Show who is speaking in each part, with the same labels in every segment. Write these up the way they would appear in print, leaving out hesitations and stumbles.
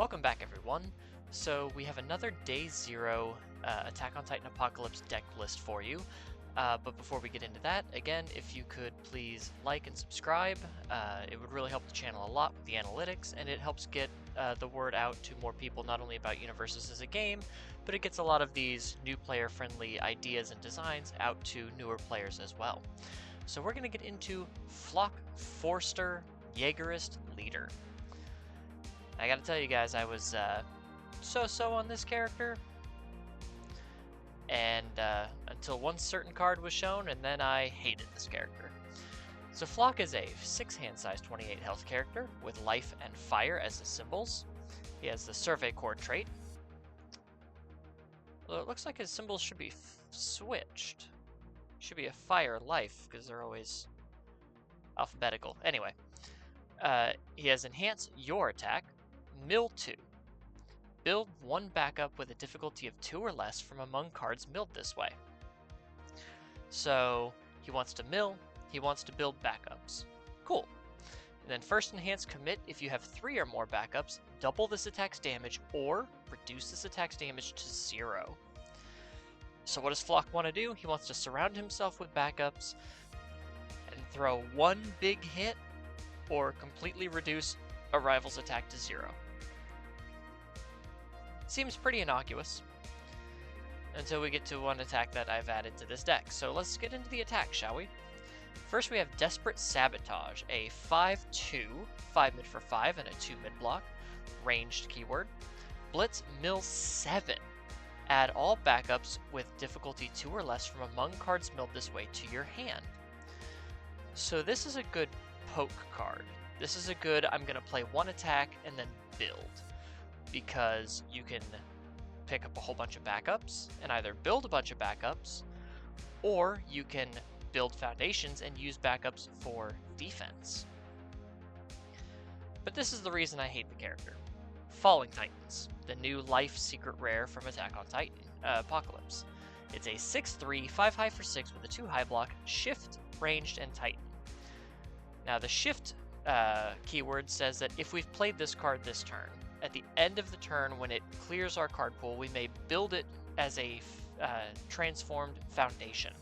Speaker 1: Welcome back, everyone. So we have another Day Zero Attack on Titan Apocalypse deck list for you. But before we get into that, again, if you could please like and subscribe, it would really help the channel a lot with the analytics, and it helps get the word out to more people, not only about Universus as a game, but it gets a lot of these new player-friendly ideas and designs out to newer players as well. So we're going to get into Floch Forster, Jaegerist Leader. I gotta tell you guys, I was so-so on this character, and until one certain card was shown, and then I hated this character. So Floch is a 6-hand size 28 health character with life and fire as the symbols. He has the Survey Corps trait. Well, it looks like his symbols should be switched. Should be a fire life, because they're always alphabetical. Anyway, he has Enhance Your Attack, Mill 2. Build one backup with a difficulty of 2 or less from among cards milled this way. So he wants to mill, he wants to build backups. Cool. And then first enhance commit if you have 3 or more backups, double this attack's damage, or reduce this attack's damage to 0. So what does Floch want to do? He wants to surround himself with backups and throw one big hit, or completely reduce a rival's attack to 0. Seems pretty innocuous, until we get to one attack that I've added to this deck. So let's get into the attack, shall we? First we have Desperate Sabotage, a 5/2, 5 mid for 5 and a 2 mid block, ranged keyword. Blitz Mill 7. Add all backups with difficulty 2 or less from among cards milled this way to your hand. So this is a good poke card. This is a good, I'm going to play one attack and then build, because you can pick up a whole bunch of backups and either build a bunch of backups, or you can build foundations and use backups for defense. But this is the reason I hate the character. Falling Titans, the new life secret rare from Attack on Titan Apocalypse. It's a 6/3, 5 high for 6 with a 2 high block, shift, ranged, and Titan. Now the shift keyword says that if we've played this card this turn, at the end of the turn when it clears our card pool, we may build it as a transformed foundation.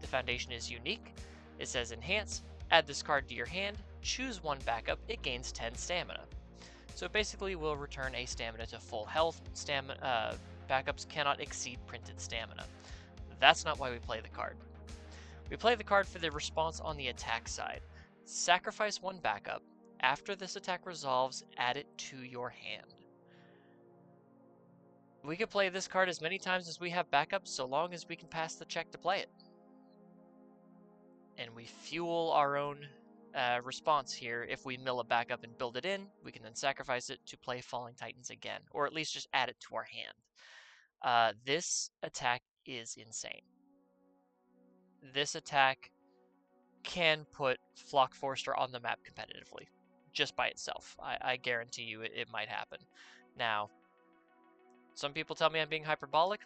Speaker 1: The foundation is unique. It says enhance, add this card to your hand, choose one backup, it gains 10 stamina. So basically we'll return a stamina to full health. Backups cannot exceed printed stamina. That's not why we play the card. We play the card for the response on the attack side. Sacrifice one backup. After this attack resolves, add it to your hand. We can play this card as many times as we have backups, so long as we can pass the check to play it. And we fuel our own response here. If we mill a backup and build it in, we can then sacrifice it to play Falling Titans again, or at least just add it to our hand. This attack is insane. This attack can put Floch Forster on the map competitively, just by itself. I guarantee you it might happen. Now, some people tell me I'm being hyperbolic,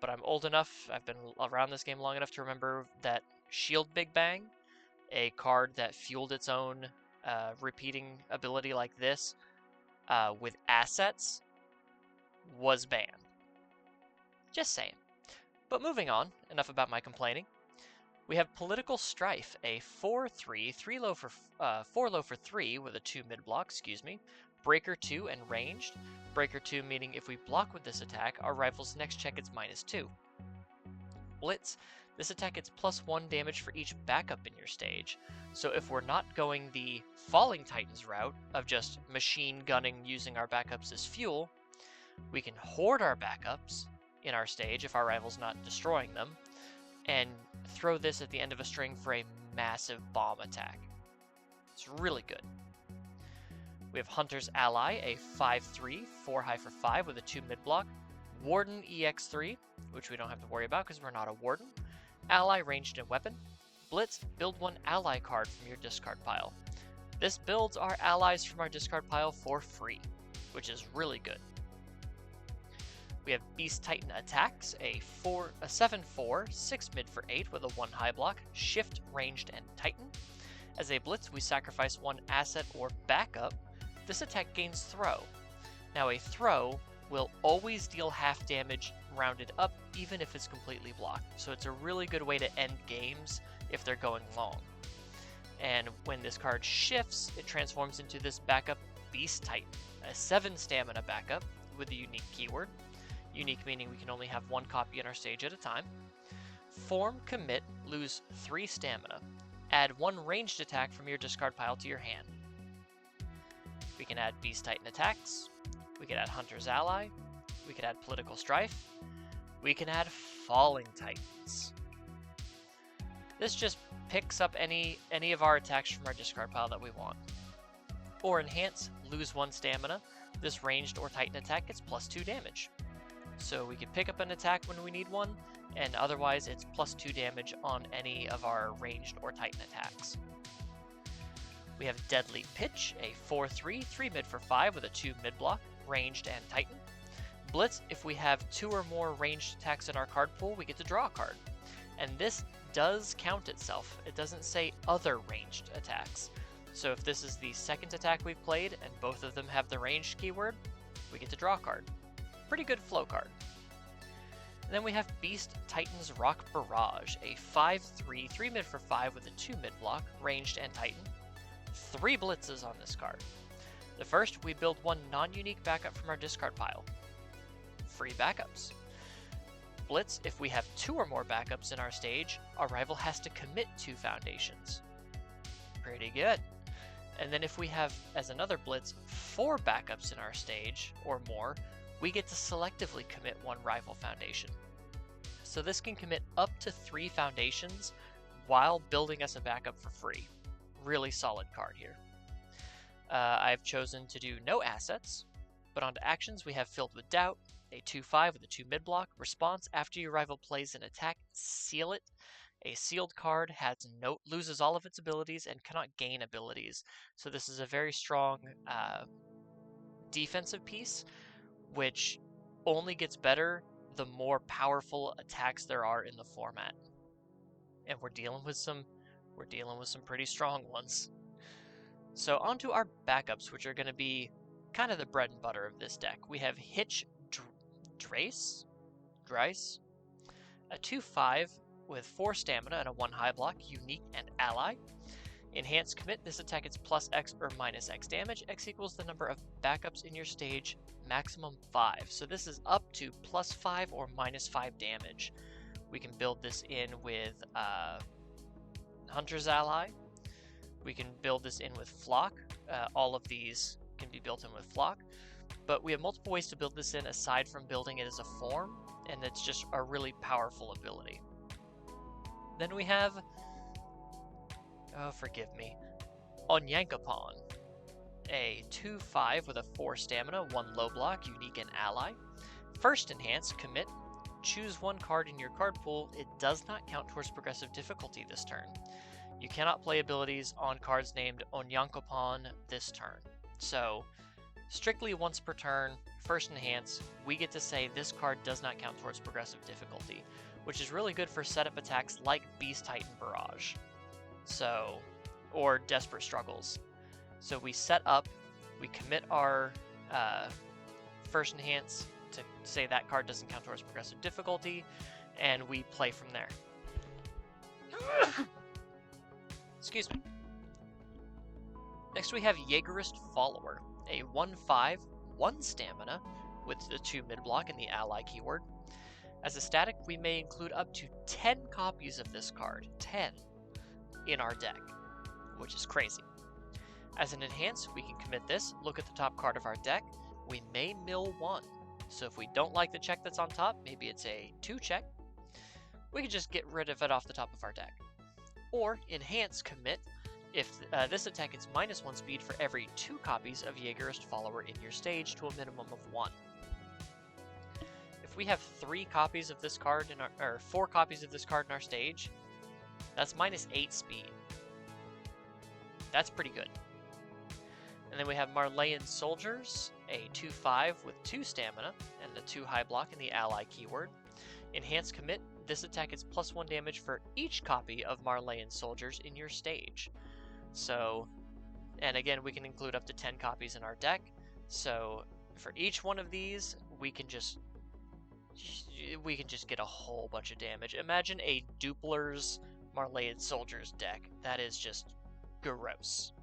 Speaker 1: but I'm old enough, I've been around this game long enough to remember that Shield Big Bang, a card that fueled its own repeating ability like this with assets, was banned. Just saying. But moving on, enough about my complaining. We have Political Strife, a 4/3, 4 low for 3 with a 2 mid block, Breaker 2 and ranged. Breaker 2 meaning if we block with this attack, our rival's next check is -2. Blitz, this attack gets +1 damage for each backup in your stage. So if we're not going the Falling Titans route of just machine gunning using our backups as fuel, we can hoard our backups in our stage if our rival's not destroying them, and throw this at the end of a string for a massive bomb attack. It's really good. We have Hunter's Ally, a 5/3, 4 high for 5 with a 2 mid block. Warden EX3, which we don't have to worry about because we're not a Warden. Ally, ranged, and weapon. Blitz, build one ally card from your discard pile. This builds our allies from our discard pile for free, which is really good. We have Beast Titan Attacks, a 7/4, 6 mid for 8 with a 1 high block, shift, ranged, and Titan. As a blitz, we sacrifice one asset or backup. This attack gains throw. Now a throw will always deal half damage rounded up, even if it's completely blocked. So it's a really good way to end games if they're going long. And when this card shifts, it transforms into this backup Beast Titan, a 7 stamina backup with a unique keyword. Unique meaning we can only have 1 copy in our stage at a time. Form, commit, lose 3 stamina. Add 1 ranged attack from your discard pile to your hand. We can add Beast Titan attacks. We can add Hunter's Ally. We can add Political Strife. We can add Falling Titans. This just picks up any of our attacks from our discard pile that we want. Or enhance, lose 1 stamina. This ranged or Titan attack gets plus 2 damage. So we can pick up an attack when we need one, and otherwise it's plus 2 damage on any of our ranged or Titan attacks. We have Deadly Pitch, a 4/3, 3 mid for 5 with a 2 mid block, ranged and Titan. Blitz, if we have 2 or more ranged attacks in our card pool, we get to draw a card. And this does count itself. It doesn't say other ranged attacks. So if this is the second attack we've played and both of them have the ranged keyword, we get to draw a card. Pretty good flow card. And then we have Beast Titan's Rock Barrage, a 5/3, 3 mid for 5 with a 2 mid block, ranged and Titan. 3 blitzes on this card. The first, we build 1 non-unique backup from our discard pile. Free backups. Blitz, if we have 2 or more backups in our stage, our rival has to commit 2 foundations. Pretty good. And then if we have, as another blitz, 4 backups in our stage, or more, we get to selectively commit 1 rival foundation. So this can commit up to 3 foundations while building us a backup for free. Really solid card here. I've chosen to do no assets, but onto actions we have Filled with Doubt, a 2/5 with a 2 mid block. Response, after your rival plays an attack, seal it. A sealed card loses all of its abilities and cannot gain abilities. So this is a very strong defensive piece, which only gets better the more powerful attacks there are in the format. And we're dealing with some pretty strong ones. So onto our backups, which are going to be kind of the bread and butter of this deck. We have Hitch Drace, a 2/5 with 4 stamina and a 1 high block, unique and ally. Enhance commit, this attack gets plus X or minus X damage. X equals the number of backups in your stage, maximum 5. So this is up to plus 5 or minus 5 damage. We can build this in with Hunter's Ally. We can build this in with Floch. All of these can be built in with Floch. But we have multiple ways to build this in aside from building it as a form, and it's just a really powerful ability. Then we have, oh forgive me, Onyankopon, a 2/5 with a 4 stamina, 1 low block, unique and ally. First enhance, commit, choose 1 card in your card pool. It does not count towards progressive difficulty this turn. You cannot play abilities on cards named Onyankopon this turn. So, strictly once per turn, first enhance, we get to say this card does not count towards progressive difficulty, which is really good for setup attacks like Beast Titan Barrage, or Desperate Struggles. So we set up, we commit our first enhance to say that card doesn't count towards progressive difficulty, and we play from there. Excuse me. Next we have Jaegerist Follower, a 1/5, 1 stamina with the 2 mid block and the ally keyword. As a static, we may include up to 10 copies of this card, 10, in our deck, which is crazy. As an enhance, we can commit this, look at the top card of our deck, we may mill 1. So if we don't like the check that's on top, maybe it's a 2 check, we can just get rid of it off the top of our deck. Or enhance commit, if this attack gets -1 speed for every 2 copies of Jaegerist Follower in your stage to a minimum of 1. If we have 3 copies of this card or 4 copies of this card in our stage, that's -8 speed. That's pretty good. And then we have Marleyan Soldiers, a 2/5 with 2 stamina and the 2 high block and the ally keyword. Enhance commit, this attack is +1 damage for each copy of Marleyan Soldiers in your stage. So, and again, we can include up to 10 copies in our deck. So For each one of these, we can just get a whole bunch of damage. Imagine a Dupler's Marlayed Soldiers deck. That is just gross.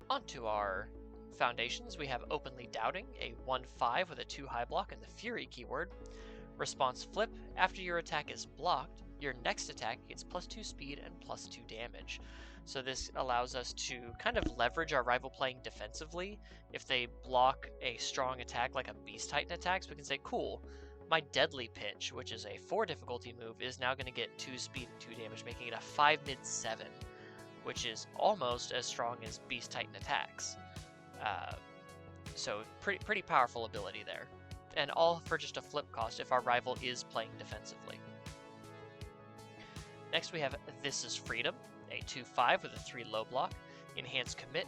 Speaker 1: Onto our foundations, we have Openly Doubting, a 1/5 with a 2 high block and the Fury keyword. Response flip, after your attack is blocked, your next attack gets +2 speed and +2 damage. So this allows us to kind of leverage our rival playing defensively. If they block a strong attack like a Beast Titan attacks, we can say, cool, my Deadly Pitch, which is a 4 difficulty move, is now going to get 2 speed and 2 damage, making it a 5 mid 7, which is almost as strong as Beast Titan attacks. So pretty powerful ability there. And all for just a flip cost if our rival is playing defensively. Next we have This Is Freedom, a 2/5 with a 3 low block. Enhance Commit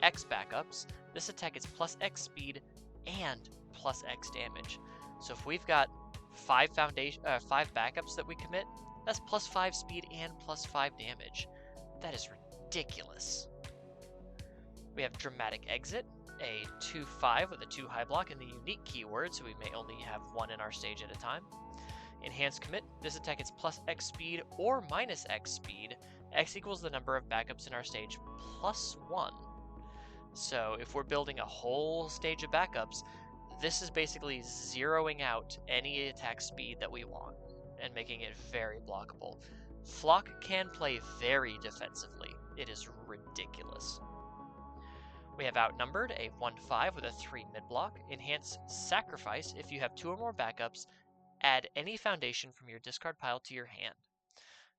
Speaker 1: X backups. This attack is +X speed and +X damage. So if we've got 5 backups that we commit, that's +5 speed and +5 damage. That is ridiculous. We have Dramatic Exit, a 2/5 with a 2 high block and the unique keyword, so we may only have 1 in our stage at a time. Enhanced Commit, this attack is +X speed or -X speed. X equals the number of backups in our stage +1. So if we're building a whole stage of backups, this is basically zeroing out any attack speed that we want and making it very blockable. Floch can play very defensively. It is ridiculous. We have Outnumbered, a 1/5 with a 3 mid block. Enhance Sacrifice, if you have 2 or more backups, add any foundation from your discard pile to your hand.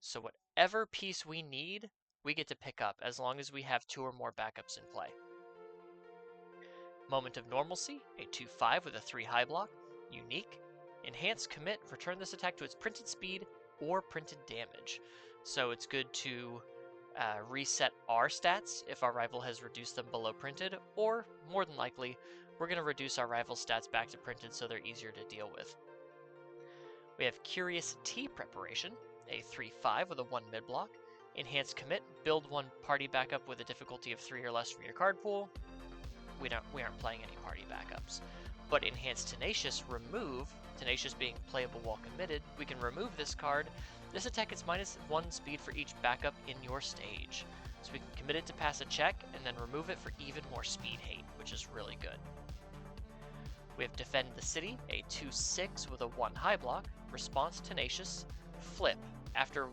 Speaker 1: So whatever piece we need, we get to pick up as long as we have 2 or more backups in play. Moment of Normalcy, a 2/5 with a 3 high block. Unique. Enhance Commit, return this attack to its printed speed or printed damage. So it's good to reset our stats if our rival has reduced them below printed, or more than likely, we're going to reduce our rival's stats back to printed so they're easier to deal with. We have Curious Tea Preparation, a 3/5 with a 1 mid block. Enhance Commit, build 1 party backup with a difficulty of 3 or less from your card pool. We aren't playing any party backups. But Enhance Tenacious, remove, Tenacious being playable while committed, we can remove this card. This attack gets -1 speed for each backup in your stage. So we can commit it to pass a check and then remove it for even more speed hate, which is really good. We have Defend the City, a 2/6 with a 1 high block. Response Tenacious, flip. After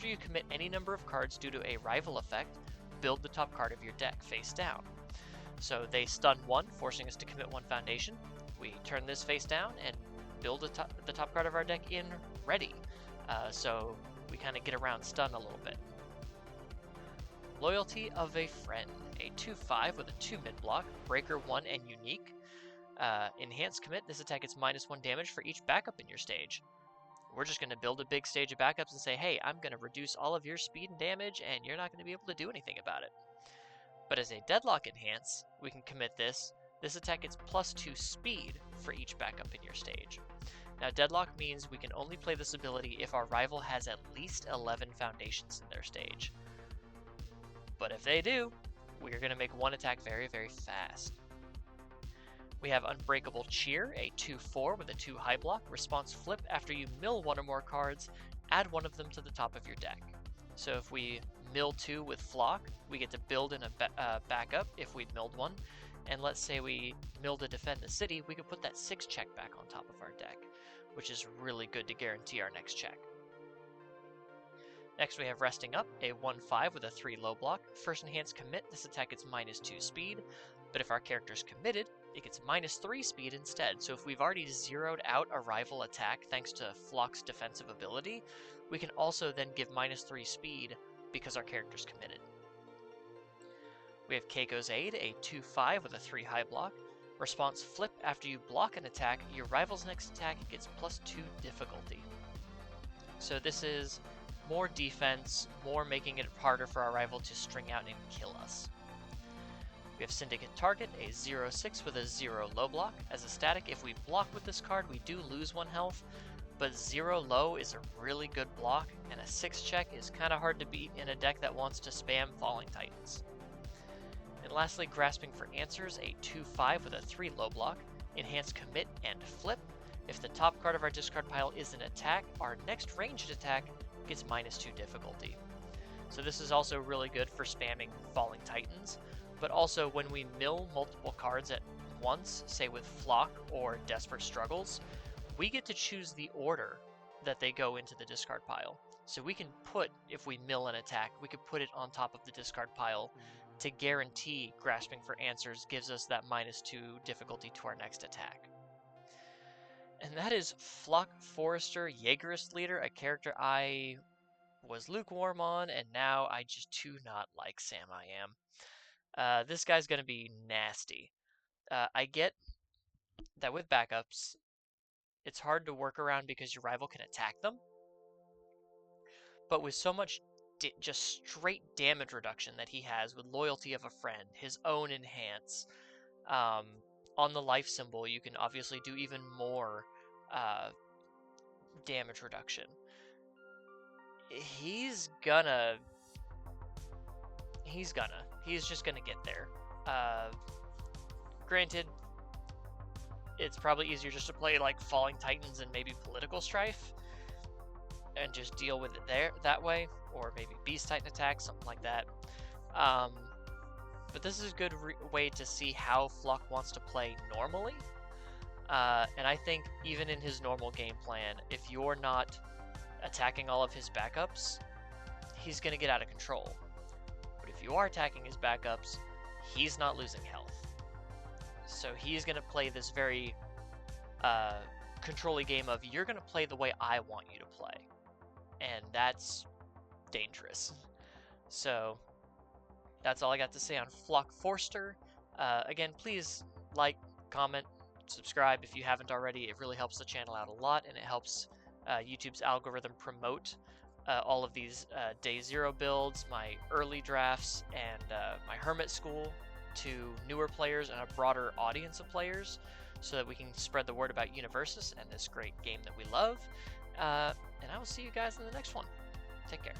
Speaker 1: you commit any number of cards due to a rival effect, build the top card of your deck face down. So they stun 1, forcing us to commit 1 foundation. We turn this face down and build the top card of our deck in ready. So we kind of get around stun a little bit. Loyalty of a Friend, a 2/5 with a 2 mid block, breaker 1 and unique. Enhance Commit, this attack gets -1 damage for each backup in your stage. We're just going to build a big stage of backups and say, hey, I'm going to reduce all of your speed and damage and you're not going to be able to do anything about it. But as a Deadlock Enhance, we can commit this. This attack gets +2 speed for each backup in your stage. Now Deadlock means we can only play this ability if our rival has at least 11 foundations in their stage. But if they do, we're going to make 1 attack very, very fast. We have Unbreakable Cheer, a 2/4 with a 2 high block. Response flip, after you mill 1 or more cards, add 1 of them to the top of your deck. So if we mill 2 with Floch, we get to build in a backup if we've milled 1. And let's say we mill to Defend the City, we could put that 6 check back on top of our deck, which is really good to guarantee our next check. Next we have Resting Up, a 1/5 with a 3 low block. First Enhance Commit, this attack gets -2 speed, but if our character's committed, it gets -3 speed instead. So if we've already zeroed out a rival attack thanks to Floch's defensive ability, we can also then give -3 speed because our character's committed. We have Keiko's Aid, a 2/5 with a 3 high block. Response flip, after you block an attack, your rival's next attack gets +2 difficulty. So this is more defense, more making it harder for our rival to string out and kill us. We have Syndicate Target, a 0/6 with a 0 low block. As a static, if we block with this card, we do lose 1 health, but 0 low is a really good block, and a 6 check is kind of hard to beat in a deck that wants to spam Falling Titans. And lastly, Grasping for Answers, a 2/5 with a 3 low block, enhanced Commit and Flip. If the top card of our discard pile is an attack, our next ranged attack gets -2 difficulty. So this is also really good for spamming Falling Titans, but also when we mill multiple cards at once, say with Floch or Desperate Struggles, we get to choose the order that they go into the discard pile. So we can put, if we mill an attack, we could put it on top of the discard pile to guarantee Grasping for Answers gives us that -2 difficulty to our next attack. And that is Floch Forster, Jaegerist Leader, a character I was lukewarm on, and now I just do not like Sam I Am. This guy's going to be nasty. I get that with backups, it's hard to work around because your rival can attack them, but with so much just straight damage reduction that he has with Loyalty of a Friend, his own Enhance, on the life symbol, you can obviously do even more damage reduction. He's just gonna get there. Granted, it's probably easier just to play like Falling Titans and maybe Political Strife and just deal with it that way, or maybe Beast Titan attack, something like that. But this is a good way to see how Floch wants to play normally. And I think even in his normal game plan, if you're not attacking all of his backups, he's going to get out of control. But if you are attacking his backups, he's not losing health. So he's going to play this very control-y game of, you're going to play the way I want you to play. And that's dangerous. So that's all I got to say on Floch Forster. Again, please like, comment, subscribe if you haven't already. It really helps the channel out a lot, and it helps YouTube's algorithm promote all of these Day Zero builds, my early drafts, and my Hermit school to newer players and a broader audience of players, so that we can spread the word about Universus and this great game that we love. And I will see you guys in the next one. Take care.